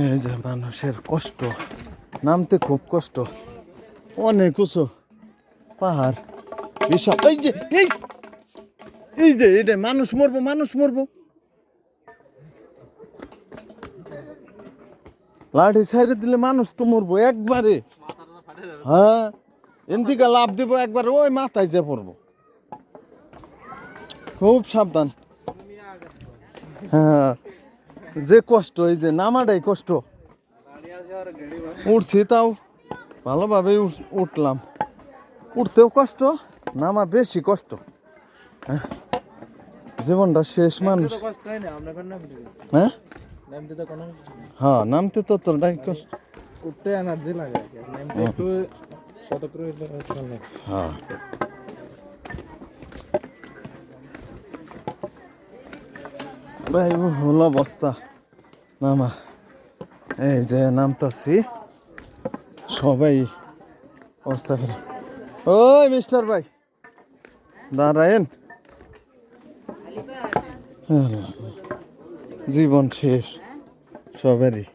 এই যে মানুষের কষ্ট, নামতে খুব কষ্ট, অনেক উঁচু পাহাড় বিশাল। এই যে এই যে এটা মানুষ মরবো, মানুষ মরবো। লাঠি ছেড়ে দিলে মানুষ তো মরবো একবারে। হ্যাঁ, এদিকে লাভ দিব একবারে, ওই মাথায় যে পড়বো। খুব সাবধান। হ্যাঁ, যে কষ্ট, এই যে নামাটাই কষ্ট। উঠছি তাও ভালোভাবে উঠলাম, উঠতেও কষ্ট, নামা বেশি কষ্ট। হ্যাঁ, জীবনটা শেষ মানুষ। হ্যাঁ হ্যাঁ, নামতে তো তোরটাই কষ্ট, উঠতে এনার্জি লাগে একটু সতর্ক হইলে। হ্যাঁ ভাই, হলো অবস্থা নামা। এই যে নামতাছি, সবাই অবস্থা খারাপ। ওই মিস্টার ভাই দাঁড়ায়েন, জীবন শেষ সবেরই।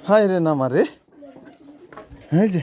হায় রে নামা রে, এই যে